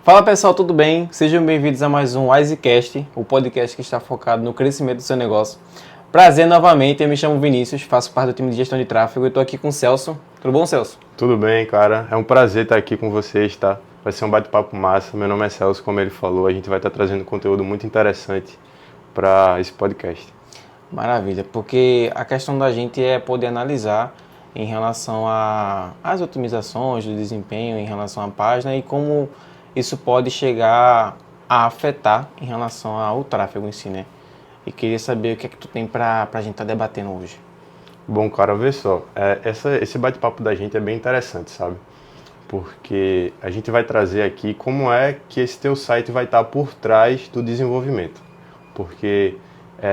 Fala pessoal, tudo bem? Sejam bem-vindos a mais um Wisecast, o podcast que está focado no crescimento do seu negócio. Prazer novamente, eu me chamo Vinícius, faço parte do time de gestão de tráfego e estou aqui com o Celso. Tudo bom, Celso? Tudo bem, cara. É um prazer estar aqui com vocês, tá? Vai ser um bate-papo massa. Meu nome é Celso, como ele falou. A gente vai estar trazendo conteúdo muito interessante para esse podcast. Maravilha, porque a questão da gente é poder analisar em relação às otimizações do desempenho, em relação à página e como isso pode chegar a afetar em relação ao tráfego em si, né? E queria saber o que é que tu tem para a gente estar debatendo hoje. Bom, cara, vê só. Esse bate-papo da gente é bem interessante, sabe? Porque a gente vai trazer aqui como é que esse teu site vai estar por trás do desenvolvimento. Porque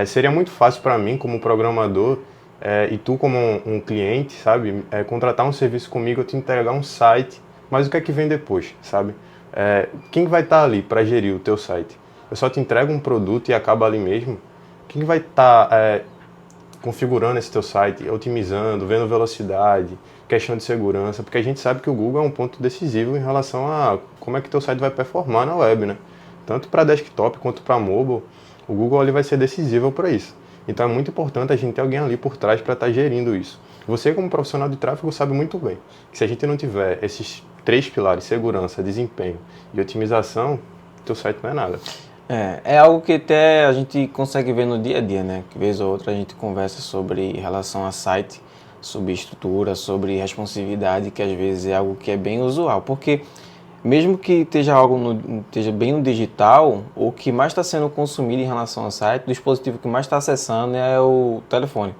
seria muito fácil para mim, como programador, e tu como um cliente, sabe? Contratar um serviço comigo, eu te entregar um site, mas o que é que vem depois, sabe? Quem vai estar ali para gerir o teu site? Eu só te entrego um produto e acaba ali mesmo? Quem vai estar configurando esse teu site, otimizando, vendo velocidade, questão de segurança? Porque a gente sabe que o Google é um ponto decisivo em relação a como é que teu site vai performar na web, né? Tanto para desktop quanto para mobile, o Google ali vai ser decisivo para isso. Então é muito importante a gente ter alguém ali por trás para estar gerindo isso. Você, como profissional de tráfego, sabe muito bem que se a gente não tiver esses três pilares, segurança, desempenho e otimização, teu site não é nada. É algo que até a gente consegue ver no dia a dia, né? Que vez ou outra a gente conversa sobre relação a site, sobre estrutura, sobre responsividade, que às vezes é algo que é bem usual. Porque mesmo que esteja esteja bem no digital, o que mais está sendo consumido em relação ao site, o dispositivo que mais está acessando é o telefone,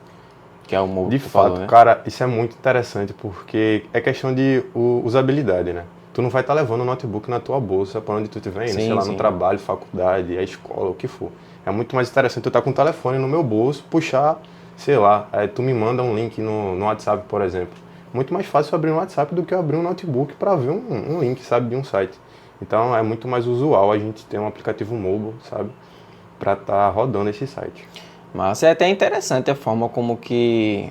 que é o mobile. De fato, né? cara, isso é muito interessante porque é questão de usabilidade, né? Tu não vai estar levando o notebook na tua bolsa para onde tu estiver indo, sei lá, no trabalho, faculdade, a escola, o que for. É muito mais interessante tu estar com o telefone no meu bolso, puxar, sei lá, tu me manda um link no WhatsApp, por exemplo. Muito mais fácil abrir um WhatsApp do que abrir um notebook para ver um link, sabe, de um site. Então é muito mais usual a gente ter um aplicativo mobile, sabe, para estar rodando esse site. Mas é até interessante a forma como que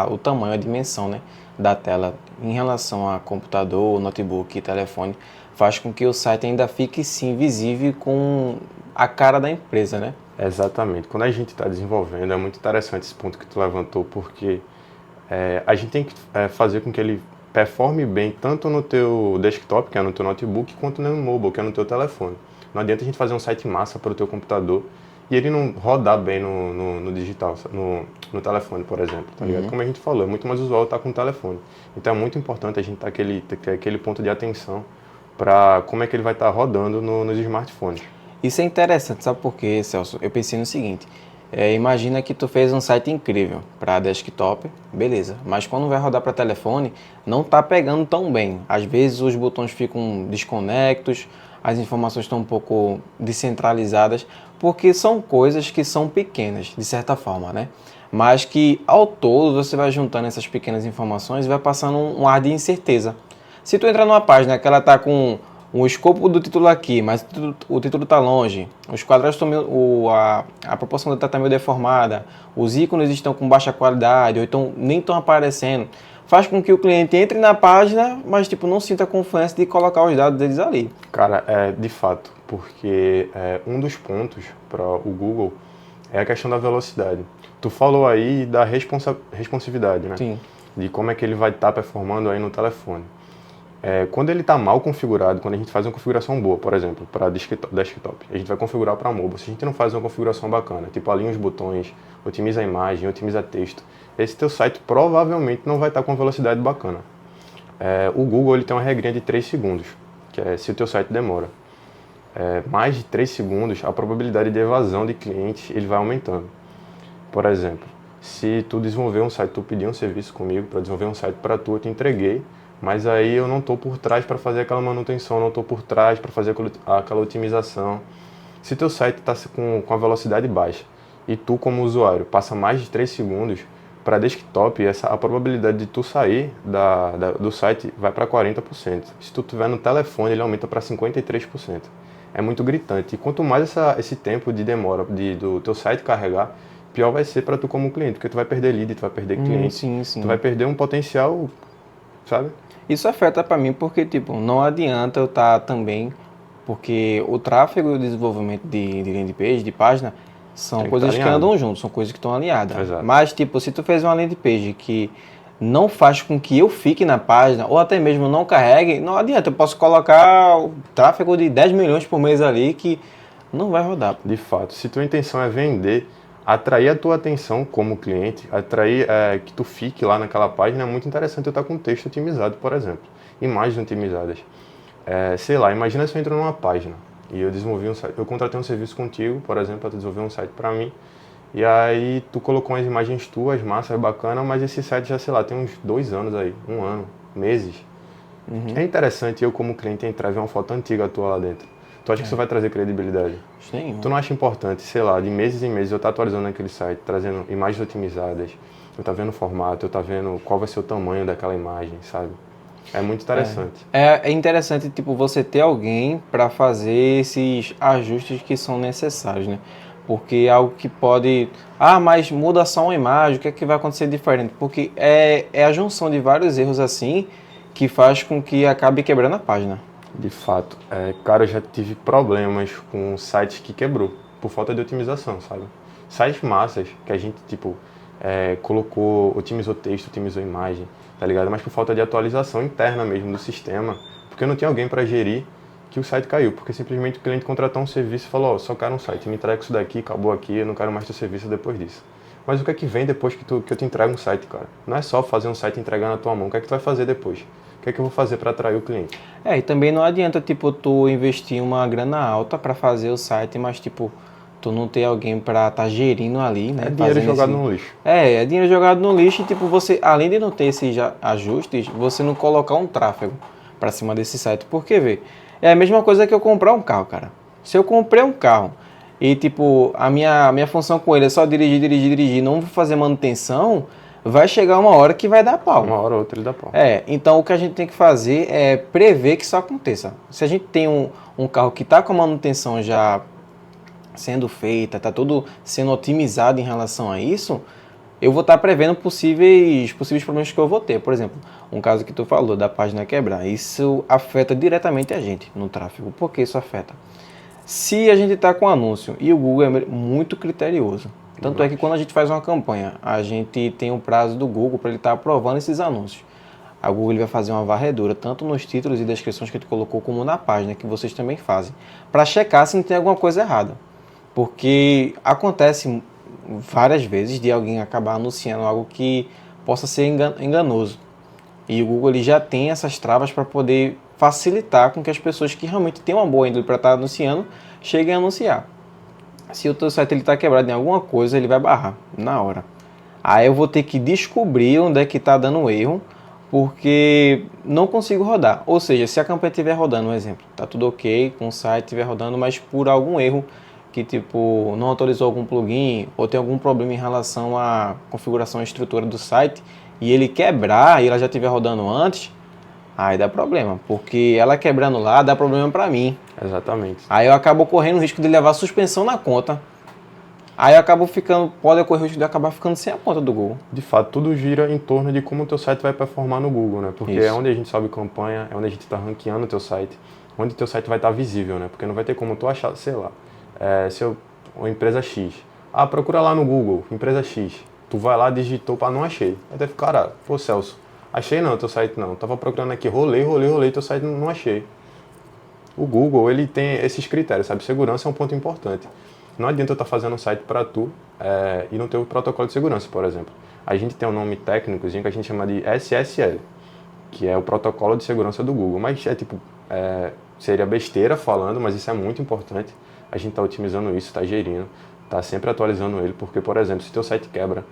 o tamanho, a dimensão, né, da tela em relação a computador, notebook e telefone faz com que o site ainda fique sim visível com a cara da empresa, né? Exatamente. Quando a gente está desenvolvendo, é muito interessante esse ponto que tu levantou, porque a gente tem que fazer com que ele performe bem tanto no teu desktop, que é no teu notebook, quanto no mobile, que é no teu telefone. Não adianta a gente fazer um site massa para o teu computador e ele não rodar bem no digital, no telefone, por exemplo, tá ligado? Como a gente falou, é muito mais usual estar com o telefone. Então é muito importante a gente ter aquele ponto de atenção para como é que ele vai estar rodando nos smartphones. Isso é interessante, sabe por quê, Celso? Eu pensei no seguinte, imagina que tu fez um site incrível para desktop, beleza, mas quando vai rodar para telefone, não está pegando tão bem. Às vezes os botões ficam desconectos, as informações estão um pouco descentralizadas, porque são coisas que são pequenas, de certa forma, né? Mas que ao todo você vai juntando essas pequenas informações e vai passando um ar de incerteza. Se tu entrar numa página que ela está com o escopo do título aqui, mas o título está longe, os quadrados estão a proporção da está meio deformada, os ícones estão com baixa qualidade, ou então nem estão aparecendo, faz com que o cliente entre na página, mas tipo, não sinta confiança de colocar os dados deles ali. Cara, de fato, porque um dos pontos para o Google é a questão da velocidade. Tu falou aí da responsividade, né? Sim. De como é que ele vai estar performando aí no telefone. Quando ele está mal configurado, quando a gente faz uma configuração boa, por exemplo, para desktop, a gente vai configurar para mobile. Se a gente não faz uma configuração bacana, tipo alinha os botões, otimiza a imagem, otimiza texto, esse teu site provavelmente não vai estar com velocidade bacana. O Google ele tem uma regrinha de 3 segundos, que é se o teu site demora mais de 3 segundos, a probabilidade de evasão de clientes ele vai aumentando. Por exemplo, se tu desenvolver um site, tu pedir um serviço comigo para desenvolver um site para tu, eu te entreguei, mas aí eu não estou por trás para fazer aquela manutenção, não estou por trás para fazer aquela otimização. Se teu site está com a velocidade baixa e tu como usuário passa mais de 3 segundos, para desktop a probabilidade de tu sair do site vai para 40%. Se tu tiver no telefone ele aumenta para 53%. É muito gritante. E quanto mais esse tempo de demora do teu site carregar, pior vai ser para tu como cliente, porque tu vai perder lead, tu vai perder cliente, Sim, sim. tu vai perder um potencial sabe? Isso afeta para mim porque, tipo, não adianta eu estar também, porque o tráfego e o desenvolvimento de landing page, de página, são Tem que estar coisas que alinhado. andam juntos, são coisas que estão alinhadas. Exato. Mas, tipo, se tu fez uma landing page que não faz com que eu fique na página, ou até mesmo não carregue, não adianta, eu posso colocar o tráfego de 10 milhões por mês ali que não vai rodar. De fato, se tua intenção é vender, atrair a tua atenção como cliente, atrair que tu fique lá naquela página, é muito interessante eu estar com texto otimizado, por exemplo. Imagens otimizadas. Sei lá, imagina se eu entro numa página e eu desenvolvi um site, eu contratei um serviço contigo, por exemplo, para desenvolver um site para mim, e aí tu colocou umas imagens tuas, massas, bacana, mas esse site já, sei lá, tem uns 2 anos aí, 1 ano, meses. É interessante eu como cliente entrar e ver uma foto antiga tua lá dentro. Tu acha que isso vai trazer credibilidade? Sim. Tu não acha importante, sei lá, de meses em meses eu estar atualizando aquele site, trazendo imagens otimizadas, eu tá vendo o formato, eu tá vendo qual vai ser o tamanho daquela imagem, sabe? É muito interessante. É interessante, tipo, você ter alguém para fazer esses ajustes que são necessários, né? Porque é algo que pode... Ah, mas muda só uma imagem, o que é que vai acontecer diferente? Porque é a junção de vários erros assim que faz com que acabe quebrando a página. De fato, cara, eu já tive problemas com sites que quebrou por falta de otimização, sabe? Sites massas que a gente, tipo, colocou, otimizou texto, otimizou imagem, tá ligado? Mas por falta de atualização interna mesmo do sistema, porque não tinha alguém para gerir, que o site caiu, porque simplesmente o cliente contratou um serviço e falou, só quero um site, me entrega isso daqui, acabou aqui, eu não quero mais teu serviço depois disso. Mas o que é que vem depois que eu te entrego um site, cara? Não é só fazer um site e entregar na tua mão, o que é que tu vai fazer depois? O que é que eu vou fazer para atrair o cliente? E também não adianta, tipo, tu investir uma grana alta para fazer o site, mas, tipo, tu não ter alguém para estar gerindo ali, né? É dinheiro fazendo jogado no lixo. É dinheiro jogado no lixo e, tipo, você, além de não ter esses ajustes, você não colocar um tráfego para cima desse site. Porque, vê, é a mesma coisa que eu comprar um carro, cara. Se eu comprei um carro e, tipo, a minha função com ele é só dirigir, não vou fazer manutenção, vai chegar uma hora que vai dar pau. Uma hora ou outra ele dá pau. Então o que a gente tem que fazer é prever que isso aconteça. Se a gente tem um carro que está com a manutenção já sendo feita, está tudo sendo otimizado em relação a isso, eu vou estar prevendo possíveis problemas que eu vou ter. Por exemplo, um caso que tu falou da página quebrar. Isso afeta diretamente a gente no tráfego. Por que isso afeta? Se a gente está com anúncio e o Google é muito criterioso, tanto é que quando a gente faz uma campanha, a gente tem um prazo do Google para ele estar aprovando esses anúncios. A Google ele vai fazer uma varredura, tanto nos títulos e descrições que a gente colocou, como na página, que vocês também fazem, para checar se não tem alguma coisa errada. Porque acontece várias vezes de alguém acabar anunciando algo que possa ser enganoso. E o Google ele já tem essas travas para poder facilitar com que as pessoas que realmente têm uma boa índole para estar anunciando, cheguem a anunciar. Se o teu site está quebrado em alguma coisa, ele vai barrar na hora. Aí eu vou ter que descobrir onde é que está dando erro, porque não consigo rodar. Ou seja, se a campanha estiver rodando, um exemplo, está tudo ok com o site estiver rodando, mas por algum erro que tipo não atualizou algum plugin ou tem algum problema em relação à configuração e estrutura do site e ele quebrar e ela já estiver rodando antes, aí dá problema, porque ela quebrando lá dá problema para mim. Exatamente. Aí eu acabo correndo o risco de levar suspensão na conta. Aí eu acabo pode ocorrer o risco de acabar ficando sem a conta do Google. De fato, tudo gira em torno de como o teu site vai performar no Google, né? Porque Isso. é onde a gente sobe campanha, é onde a gente está ranqueando o teu site, onde o teu site vai estar visível, né? Porque não vai ter como tu achar, sei lá, uma empresa X. Ah, procura lá no Google, empresa X. Tu vai lá, digitou, não achei. Aí deve ficar, cara, pô Celso, achei não, teu site não. Tava procurando aqui, rolei, teu site não achei. O Google, ele tem esses critérios, sabe? Segurança é um ponto importante. Não adianta eu estar fazendo um site para tu e não ter o protocolo de segurança, por exemplo. A gente tem um nome técnicozinho que a gente chama de SSL, que é o protocolo de segurança do Google. Mas seria besteira falando, mas isso é muito importante. A gente está otimizando isso, está gerindo, está sempre atualizando ele, porque, por exemplo, se teu site quebra,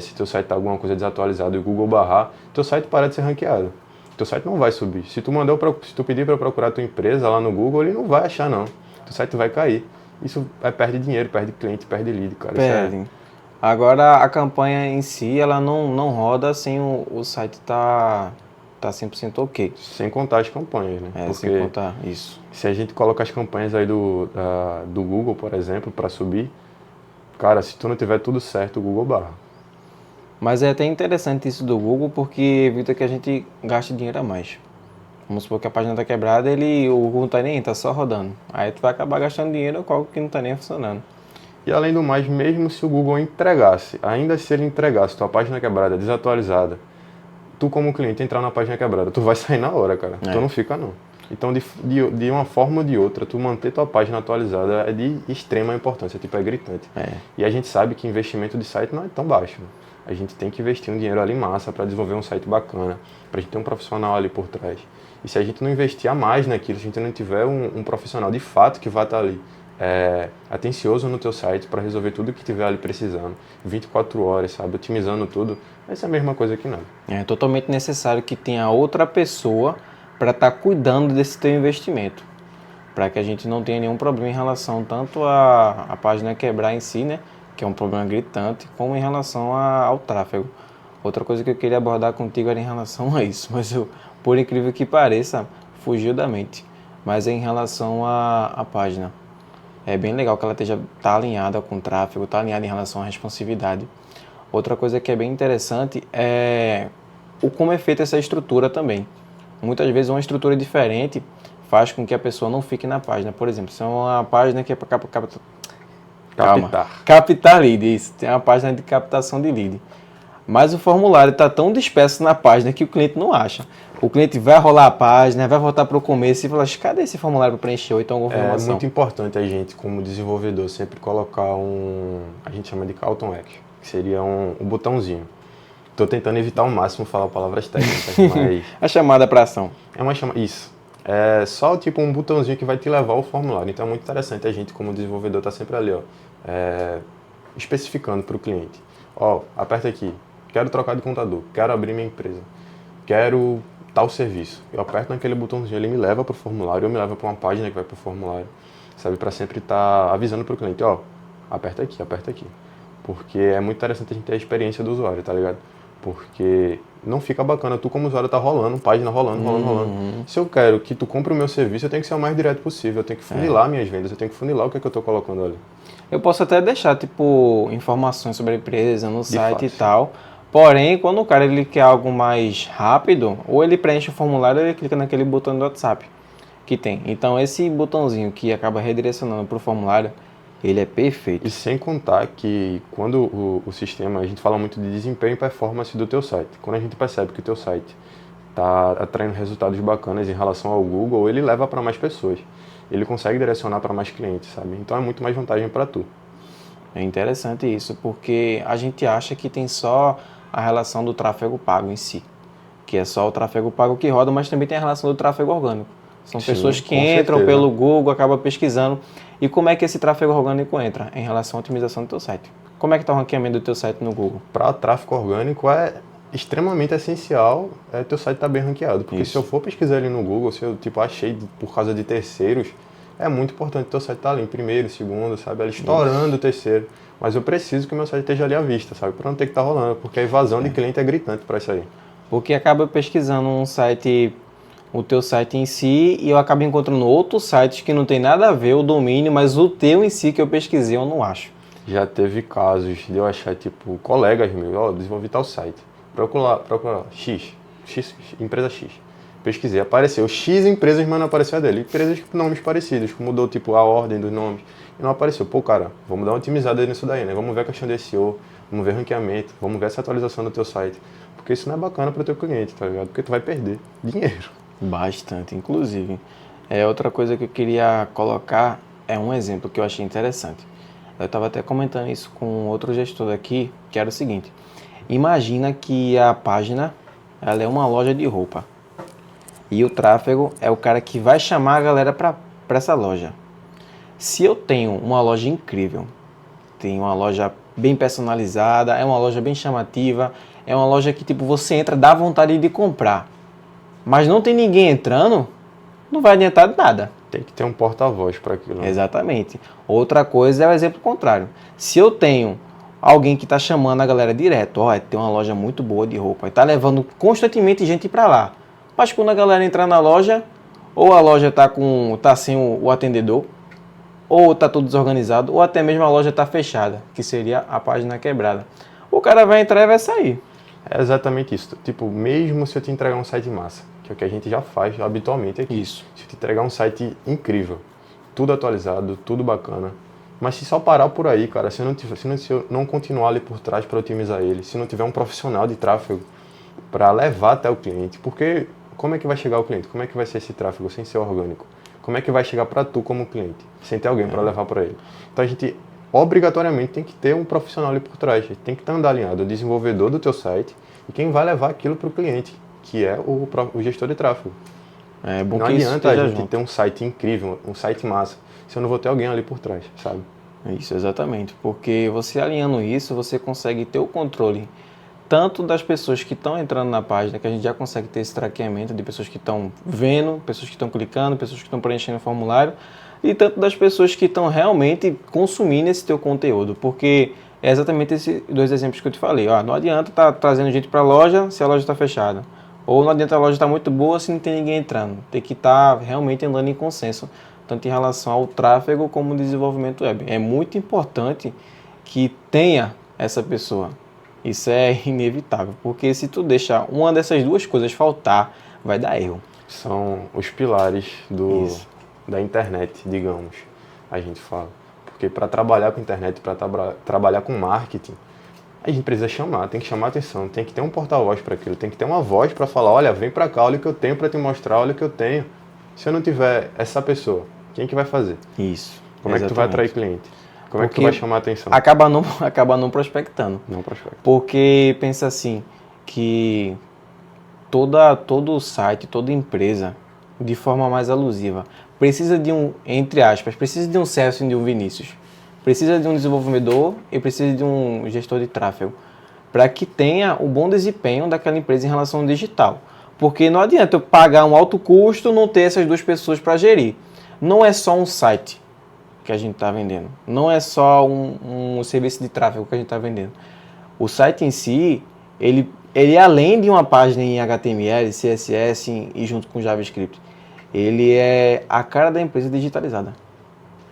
se teu site está alguma coisa desatualizada e o Google barrar, teu site para de ser ranqueado. Teu site não vai subir. Se tu pedir para procurar tua empresa lá no Google, ele não vai achar não. Teu site vai cair. Isso perde dinheiro, perde cliente, perde lead, cara. Perde. Agora a campanha em si, ela não roda sem o site tá 100% ok. Sem contar as campanhas, né? Porque sem contar isso. Se a gente coloca as campanhas aí do Google, por exemplo, para subir, cara, se tu não tiver tudo certo, o Google barra. Mas é até interessante isso do Google porque evita que a gente gaste dinheiro a mais. Vamos supor que a página está quebrada, o Google não tá nem aí, tá só rodando. Aí tu vai acabar gastando dinheiro com algo que não tá nem funcionando. E além do mais, mesmo se o Google entregasse, ainda se ele entregasse tua página quebrada, desatualizada, tu como cliente entrar na página quebrada, tu vai sair na hora, cara. Tu não fica não. Então, de uma forma ou de outra, tu manter tua página atualizada é de extrema importância, tipo, é gritante. E a gente sabe que investimento de site não é tão baixo, né? A gente tem que investir um dinheiro ali massa para desenvolver um site bacana, pra gente ter um profissional ali por trás. E se a gente não investir a mais naquilo, se a gente não tiver um profissional de fato que vai estar ali, atencioso no teu site para resolver tudo que tiver ali precisando, 24 horas, sabe, otimizando tudo, vai ser a mesma coisa que nada. É totalmente necessário que tenha outra pessoa para estar cuidando desse teu investimento, para que a gente não tenha nenhum problema em relação tanto à página quebrar em si, né, que é um problema gritante, como em relação ao tráfego. Outra coisa que eu queria abordar contigo era em relação a isso, mas por incrível que pareça, fugiu da mente. Mas é em relação à página. É bem legal que ela tá alinhada com o tráfego, está alinhada em relação à responsividade. Outra coisa que é bem interessante é como é feita essa estrutura também. Muitas vezes uma estrutura diferente faz com que a pessoa não fique na página. Por exemplo, se é uma página que é para captar lead, isso. Tem uma página de captação de lead. Mas o formulário está tão disperso na página que o cliente não acha. O cliente vai rolar a página, vai voltar para o começo e falar, cadê esse formulário para preencher ou então alguma informação? É muito importante a gente, como desenvolvedor, sempre colocar a gente chama de call to action, que seria um botãozinho. Estou tentando evitar ao máximo falar palavras técnicas, mas... A chamada para ação. Isso. É só tipo um botãozinho que vai te levar ao formulário. Então é muito interessante a gente, como desenvolvedor, tá sempre ali, especificando para o cliente. Aperta aqui. Quero trocar de contador, quero abrir minha empresa, quero tal serviço. Eu aperto naquele botãozinho, ele me leva para o formulário, eu me levo para uma página que vai para o formulário, sabe? Para sempre estar avisando para o cliente, aperta aqui. Porque é muito interessante a gente ter a experiência do usuário, tá ligado? Porque não fica bacana, tu como usuário tá rolando, página rolando. Se eu quero que tu compre o meu serviço, eu tenho que ser o mais direto possível, eu tenho que funilar minhas vendas, eu tenho que funilar o que eu tô colocando ali. Eu posso até deixar, tipo, informações sobre a empresa no site e tal. Porém, quando o cara ele quer algo mais rápido, ou ele preenche o formulário ou ele clica naquele botão do WhatsApp que tem. Então, esse botãozinho que acaba redirecionando para o formulário, ele é perfeito. E sem contar que quando o sistema, a gente fala muito de desempenho e performance do teu site. Quando a gente percebe que o teu site está atraindo resultados bacanas em relação ao Google, ele leva para mais pessoas. Ele consegue direcionar para mais clientes, sabe? Então é muito mais vantagem para tu. É interessante isso, porque a gente acha que tem só a relação do tráfego pago em si, que é só o tráfego pago que roda, mas também tem a relação do tráfego orgânico. São pessoas que entram pelo Google, acabam pesquisando. E como é que esse tráfego orgânico entra em relação à otimização do teu site? Como é que está o ranqueamento do teu site no Google? Para tráfego orgânico é extremamente essencial teu site estar bem ranqueado, porque se eu for pesquisar ali no Google, se eu achei por causa de terceiros, é muito importante teu site estar ali em primeiro, segundo, sabe, ali estourando o terceiro. Mas eu preciso que o meu site esteja ali à vista, sabe, para não ter que estar rolando, porque a evasão de cliente é gritante para isso aí. Porque acaba pesquisando o teu site em si, e eu acabo encontrando outros sites que não tem nada a ver o domínio, mas o teu em si que eu pesquisei eu não acho. Já teve casos de eu achar, tipo, colegas meus, desenvolvi tal site, procura empresa X. Pesquisei, apareceu X empresas, mas não apareceu a dele. Empresas com nomes parecidos, que mudou tipo a ordem dos nomes e não apareceu. Pô, cara, vamos dar uma otimizada nisso daí, né? Vamos ver a questão de SEO, vamos ver ranqueamento, vamos ver essa atualização do teu site. Porque isso não é bacana para o teu cliente, tá ligado? Porque tu vai perder dinheiro. Bastante, inclusive. Outra coisa que eu queria colocar é um exemplo que eu achei interessante. Eu estava até comentando isso com outro gestor aqui, que era o seguinte. Imagina que a página ela é uma loja de roupa. E o tráfego é o cara que vai chamar a galera para essa loja. Se eu tenho uma loja incrível, tenho uma loja bem personalizada, é uma loja bem chamativa, é uma loja que tipo você entra, dá vontade de comprar, mas não tem ninguém entrando, não vai adiantar de nada. Tem que ter um porta-voz para aquilo. Né? Exatamente. Outra coisa é o exemplo contrário. Se eu tenho alguém que está chamando a galera direto, tem uma loja muito boa de roupa, e está levando constantemente gente para lá. Mas quando a galera entrar na loja, ou a loja tá sem o atendedor, ou está tudo desorganizado, ou até mesmo a loja está fechada, que seria a página quebrada. o cara vai entrar e vai sair. É exatamente isso. Tipo, mesmo se eu te entregar um site massa, que é o que a gente já faz habitualmente aqui. Isso. Se eu te entregar um site incrível, tudo atualizado, tudo bacana, mas se só parar por aí, cara, se eu não continuar ali por trás para otimizar ele, se não tiver um profissional de tráfego para levar até o cliente, porque como é que vai chegar o cliente? Como é que vai ser esse tráfego sem ser orgânico? Como é que vai chegar para tu como cliente, sem ter alguém para levar para ele? Então a gente obrigatoriamente tem que ter um profissional ali por trás, tem que estar alinhado o desenvolvedor do teu site e quem vai levar aquilo para o cliente, que é o gestor de tráfego. É bom Não que isso adianta a esteja gente junto. ter um site incrível, um site massa, se eu não vou ter alguém ali por trás, sabe? Isso, exatamente. Porque você alinhando isso, você consegue ter o controle tanto das pessoas que estão entrando na página, que a gente já consegue ter esse traqueamento de pessoas que estão vendo, pessoas que estão clicando, pessoas que estão preenchendo o formulário, e tanto das pessoas que estão realmente consumindo esse teu conteúdo. Porque é exatamente esses dois exemplos que eu te falei. Ó, não adianta estar trazendo gente para a loja se a loja está fechada. Ou não adianta a loja estar muito boa se não tem ninguém entrando. Tem que estar realmente andando em consenso, tanto em relação ao tráfego como ao desenvolvimento web. É muito importante que tenha essa pessoa. Isso é inevitável, porque se tu deixar uma dessas duas coisas faltar, vai dar erro. São os pilares da internet, digamos, a gente fala. Porque para trabalhar com internet, para trabalhar com marketing, a gente precisa chamar, tem que chamar atenção, tem que ter um porta-voz para aquilo, tem que ter uma voz para falar, olha, vem para cá, olha o que eu tenho para te mostrar, olha o que eu tenho. Se eu não tiver essa pessoa, quem que vai fazer? Isso. Como é que tu vai atrair cliente? Como é que tu vai chamar a atenção? Acaba não prospectando. Não prospecta. Porque pensa assim, que todo site, toda empresa, de forma mais alusiva, precisa de um, entre aspas, precisa de um Celso e de um Vinícius. Precisa de um desenvolvedor e precisa de um gestor de tráfego. Para que tenha o bom desempenho daquela empresa em relação ao digital. Porque não adianta eu pagar um alto custo e não ter essas duas pessoas para gerir. Não é só um site que a gente está vendendo. Não é só um serviço de tráfego que a gente está vendendo. O site em si, ele além de uma página em HTML, CSS e junto com JavaScript, ele é a cara da empresa digitalizada.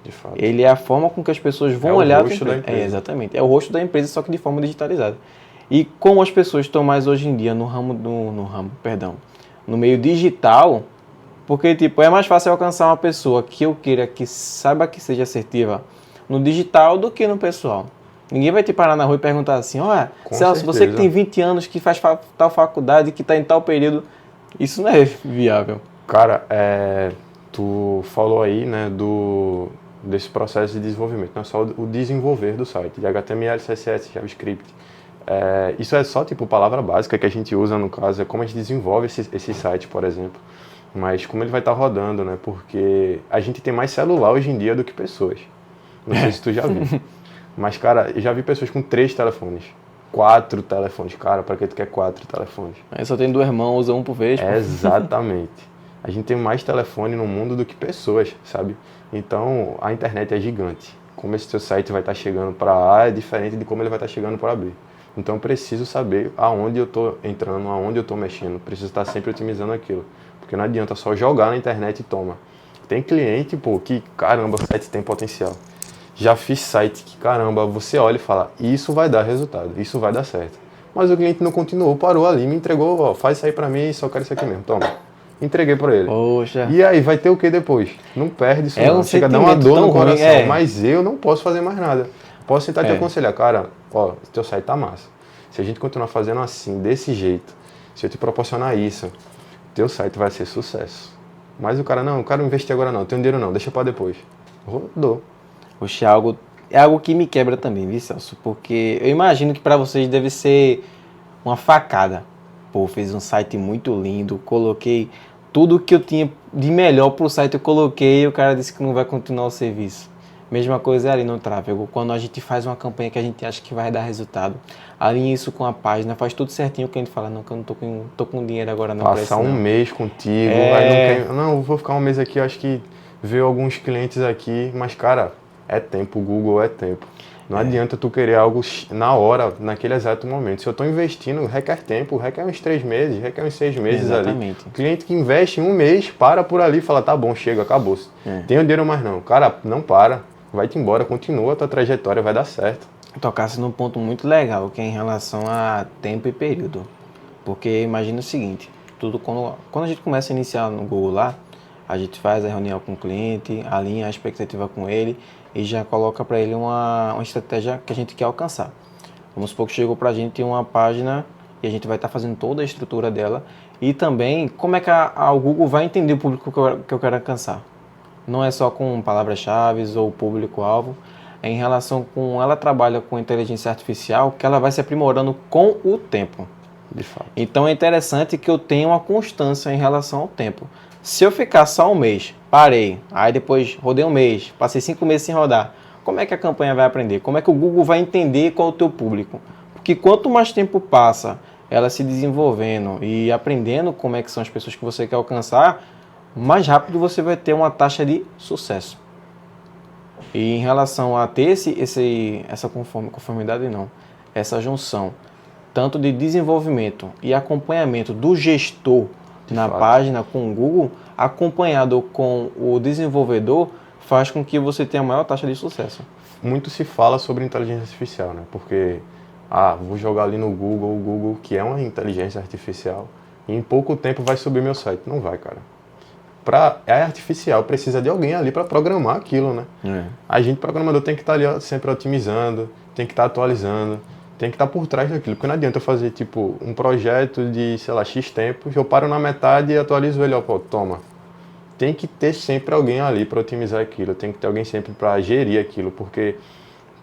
De fato. Ele é a forma com que as pessoas vão É olhar o rosto da empresa. Exatamente. É o rosto da empresa, só que de forma digitalizada. E como as pessoas estão mais hoje em dia no meio digital, porque tipo, é mais fácil alcançar uma pessoa que eu queira que saiba que seja assertiva no digital do que no pessoal. Ninguém vai te parar na rua e perguntar assim, olha, Celso, você que tem 20 anos, que faz tal faculdade, que está em tal período, isso não é viável. Cara, tu falou aí, né, desse processo de desenvolvimento, não é só o desenvolver do site, de HTML, CSS, JavaScript. Isso é só, tipo, palavra básica que a gente usa, no caso, é como a gente desenvolve esse site, por exemplo. Mas como ele vai estar rodando, né, porque a gente tem mais celular hoje em dia do que pessoas. Não sei se tu já viu. Mas, cara, eu já vi pessoas com 3 telefones, 4 telefones. Cara, pra que tu quer 4 telefones? Aí só tem 2 mãos, usa um por vez. Exatamente. A gente tem mais telefone no mundo do que pessoas, sabe? Então, a internet é gigante. Como esse teu site vai estar chegando para A é diferente de como ele vai estar chegando para B. Então, eu preciso saber aonde eu estou entrando, aonde eu estou mexendo. Preciso estar sempre otimizando aquilo. Porque não adianta só jogar na internet e toma. Tem cliente, pô, que, caramba, o site tem potencial. Já fiz site que, caramba, você olha e fala, isso vai dar resultado, isso vai dar certo. Mas o cliente não continuou, parou ali, me entregou, ó, faz isso aí pra mim, só quero isso aqui mesmo, toma. Entreguei pra ele. Poxa. E aí, vai ter o que depois? Não perde isso não. Um Chega a dar uma dor no coração, ruim, mas eu não posso fazer mais nada. Posso tentar te aconselhar, cara, ó, teu site tá massa. Se a gente continuar fazendo assim, desse jeito, se eu te proporcionar isso, teu site vai ser sucesso. Mas o cara não investir agora não, tenho dinheiro não, deixa pra depois. Rodou. Poxa, é algo que me quebra também, viu, Celso? Porque eu imagino que para vocês deve ser uma facada. Pô, fiz um site muito lindo, coloquei tudo que eu tinha de melhor pro site, eu coloquei e o cara disse que não vai continuar o serviço. Mesma coisa ali no tráfego, quando a gente faz uma campanha que a gente acha que vai dar resultado, alinha isso com a página, faz tudo certinho, o cliente fala, não, que eu não tô com dinheiro agora não. Passar um mês contigo, aí não, vou ficar um mês aqui, acho que ver alguns clientes aqui, mas cara, é tempo, o Google é tempo. Não adianta tu querer algo na hora, naquele exato momento. Se eu estou investindo, requer tempo, requer uns 3 meses, requer uns 6 meses. Exatamente. Ali. O cliente que investe em um mês, para por ali e fala, tá bom, chega, acabou-se. Tenho dinheiro mais não. Cara, não para, vai-te embora, continua a tua trajetória, vai dar certo. tocasse num ponto muito legal, que é em relação a tempo e período. Porque imagina o seguinte, quando a gente começa a iniciar no Google lá, a gente faz a reunião com o cliente, alinha a expectativa com ele e já coloca para ele uma estratégia que a gente quer alcançar. Vamos supor que chegou para a gente uma página e a gente vai estar fazendo toda a estrutura dela e também como é que o Google vai entender o público que eu quero alcançar. Não é só com palavras-chave ou público-alvo, é em relação com ela trabalha com inteligência artificial que ela vai se aprimorando com o tempo. De fato. Então é interessante que eu tenha uma constância em relação ao tempo. Se eu ficar só um mês, parei, aí depois rodei um mês, passei 5 meses sem rodar, como é que a campanha vai aprender? Como é que o Google vai entender qual é o teu público? Porque quanto mais tempo passa ela se desenvolvendo e aprendendo como é que são as pessoas que você quer alcançar, mais rápido você vai ter uma taxa de sucesso. E em relação a ter essa conformidade, não, essa junção, tanto de desenvolvimento e acompanhamento do gestor na página com o Google, acompanhado com o desenvolvedor, faz com que você tenha a maior taxa de sucesso. Muito se fala sobre inteligência artificial, né? Porque, vou jogar ali no Google, o Google, que é uma inteligência artificial, e em pouco tempo vai subir meu site. Não vai, cara. É artificial, precisa de alguém ali para programar aquilo, né? A gente, programador, tem que estar ali sempre otimizando, tem que estar atualizando, tem que estar por trás daquilo. Porque não adianta eu fazer, tipo, um projeto de, sei lá, X tempo, eu paro na metade e atualizo ele, toma. Tem que ter sempre alguém ali para otimizar aquilo, tem que ter alguém sempre para gerir aquilo, porque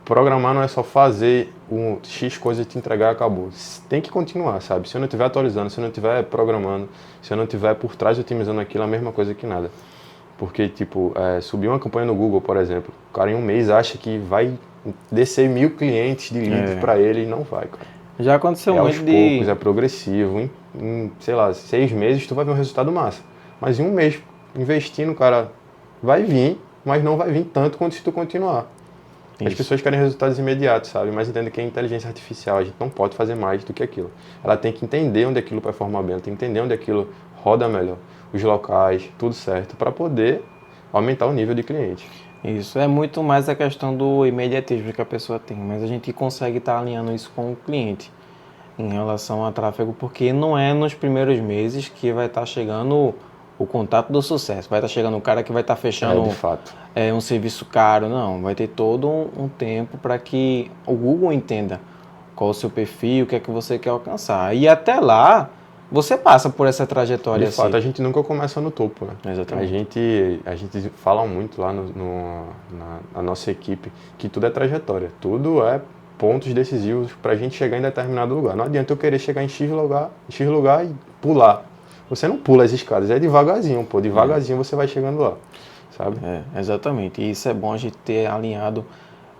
programar não é só fazer X coisa e te entregar e acabou. Tem que continuar, sabe? Se eu não estiver atualizando, se eu não estiver programando, se eu não estiver por trás otimizando aquilo, é a mesma coisa que nada. Porque, tipo, subir uma campanha no Google, por exemplo, o cara em um mês acha que vai descer 1000 clientes de lead para ele e não vai, cara. Já aconteceu aos muito poucos, é progressivo. Sei lá, 6 meses tu vai ver um resultado massa. Mas em um mês, investindo, cara, vai vir, mas não vai vir tanto quanto se tu continuar. Isso. As pessoas querem resultados imediatos, sabe? Mas entenda que é inteligência artificial, a gente não pode fazer mais do que aquilo. Ela tem que entender onde aquilo performa bem, ela tem que entender onde aquilo roda melhor, os locais, tudo certo, para poder aumentar o nível de cliente. Isso, é muito mais a questão do imediatismo que a pessoa tem, mas a gente consegue estar alinhando isso com o cliente em relação a tráfego, porque não é nos primeiros meses que vai estar chegando o contato do sucesso, vai estar chegando o cara que vai estar fechando de fato. Um serviço caro, não, vai ter todo um tempo para que o Google entenda qual o seu perfil, o que é que você quer alcançar, e até lá você passa por essa trajetória. De fato, a gente nunca começa no topo, né? Exatamente. A gente fala muito lá na nossa equipe que tudo é trajetória, tudo é pontos decisivos para a gente chegar em determinado lugar. Não adianta eu querer chegar em X lugar e pular. Você não pula as escadas, é devagarzinho, pô. Devagarzinho você vai chegando lá, sabe? Exatamente. E isso é bom a gente ter alinhado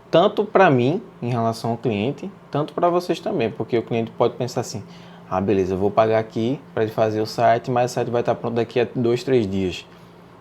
tanto para mim, em relação ao cliente, tanto para vocês também, porque o cliente pode pensar assim, beleza, eu vou pagar aqui para ele fazer o site, mas o site vai estar pronto daqui a 2, 3 dias.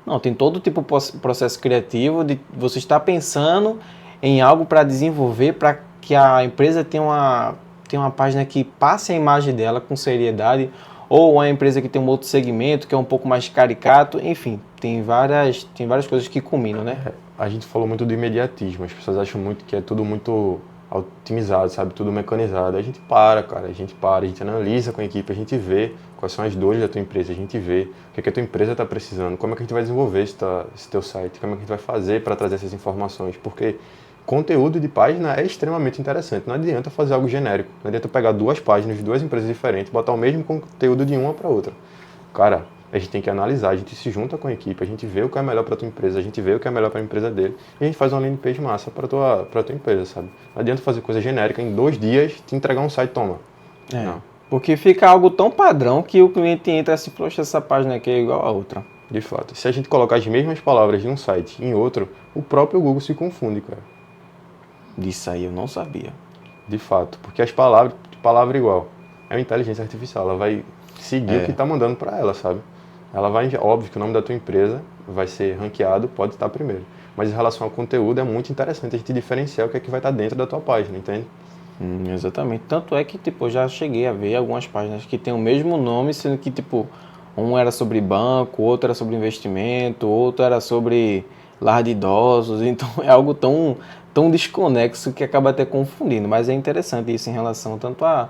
Não, tem todo tipo de processo criativo de você estar pensando em algo para desenvolver, para que a empresa tenha uma página que passe a imagem dela com seriedade, ou uma empresa que tem um outro segmento que é um pouco mais caricato, enfim, tem várias coisas que combinam, né? A gente falou muito do imediatismo, as pessoas acham muito que é tudo muito otimizado, sabe, tudo mecanizado. A gente cara, a gente analisa com a equipe, a gente vê quais são as dores da tua empresa, a gente vê o que a tua empresa está precisando, como é que a gente vai desenvolver esse teu site, como é que a gente vai fazer para trazer essas informações, porque conteúdo de página é extremamente interessante. Não adianta fazer algo genérico. Não adianta pegar 2 páginas de 2 empresas diferentes, botar o mesmo conteúdo de uma para outra. Cara, a gente tem que analisar, a gente se junta com a equipe, a gente vê o que é melhor para tua empresa, a gente vê o que é melhor para a empresa dele, e a gente faz uma landing page massa para tua empresa, sabe? Não adianta fazer coisa genérica, em 2 dias te entregar um site, toma. Não. Porque fica algo tão padrão que o cliente entra assim, poxa, essa página aqui é igual a outra. De fato. Se a gente colocar as mesmas palavras de um site em outro, o próprio Google se confunde, cara. Disso aí eu não sabia. De fato, porque as palavra igual. É uma inteligência artificial, ela vai seguir o que está mandando para ela, sabe? Ela vai, óbvio que o nome da tua empresa vai ser ranqueado, pode estar primeiro. Mas em relação ao conteúdo, é muito interessante a gente diferenciar o que é que vai estar dentro da tua página, entende? Exatamente. Tanto é que, tipo, eu já cheguei a ver algumas páginas que tem o mesmo nome, sendo que, tipo, um era sobre banco, outro era sobre investimento, outro era sobre lar de idosos, então é algo tão desconexo que acaba até confundindo, mas é interessante isso em relação tanto à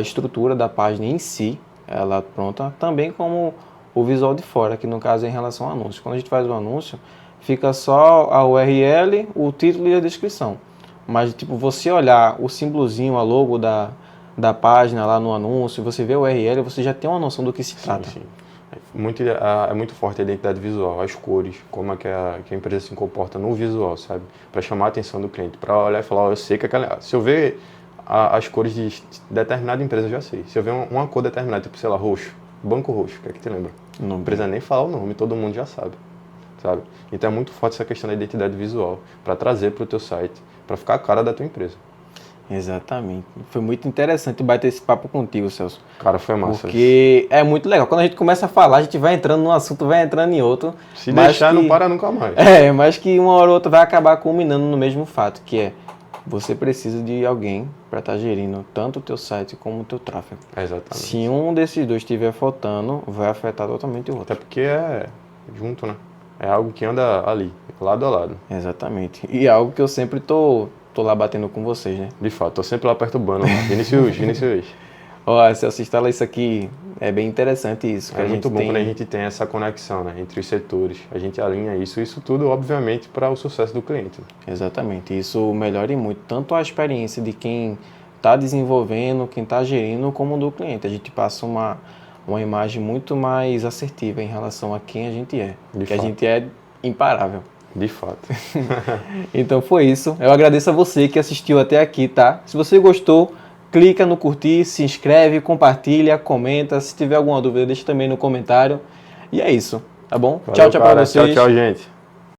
estrutura da página em si, ela pronta, também como o visual de fora, que no caso é em relação ao anúncio. Quando a gente faz o anúncio, fica só a URL, o título e a descrição. Mas, tipo, você olhar o símbolozinho, a logo da página lá no anúncio, você vê o URL, você já tem uma noção do que se trata. Sim. É muito forte a identidade visual, as cores, como é que a empresa se comporta no visual, sabe? Para chamar a atenção do cliente, para olhar e falar, eu sei que se eu ver as cores de determinada empresa, eu já sei. Se eu ver uma cor determinada, tipo, sei lá, roxo, banco roxo, o que é que te lembra? Não precisa nem falar o nome, todo mundo já sabe. Então é muito forte essa questão da identidade visual, para trazer para o teu site, para ficar a cara da tua empresa. Exatamente. Foi muito interessante bater esse papo contigo, Celso. Cara, foi massa. Porque é muito legal. Quando a gente começa a falar, a gente vai entrando num assunto, vai entrando em outro. Se deixar, não para nunca mais. Mas que uma hora ou outra vai acabar culminando no mesmo fato, que é você precisa de alguém para estar gerindo tanto o teu site como o teu tráfego. Exatamente. Se um desses dois estiver faltando, vai afetar totalmente o outro. Até porque é junto, né? É algo que anda ali, lado a lado. Exatamente. E é algo que eu sempre tô lá batendo com vocês, né? De fato, tô sempre lá perturbando. Vinicius. Ó, Celso, instala isso aqui, é bem interessante isso. É muito bom quando a gente tem essa conexão, né, entre os setores. A gente alinha isso tudo, obviamente, para o sucesso do cliente. Exatamente. Isso melhora muito tanto a experiência de quem está desenvolvendo, quem está gerindo, como do cliente. A gente passa uma imagem muito mais assertiva em relação a quem a gente é. A gente é imparável. De fato. Então foi isso. Eu agradeço a você que assistiu até aqui, tá? Se você gostou, clica no curtir, se inscreve, compartilha, comenta. Se tiver alguma dúvida, deixa também no comentário. E é isso, tá bom? Valeu, tchau para vocês. Tchau, gente.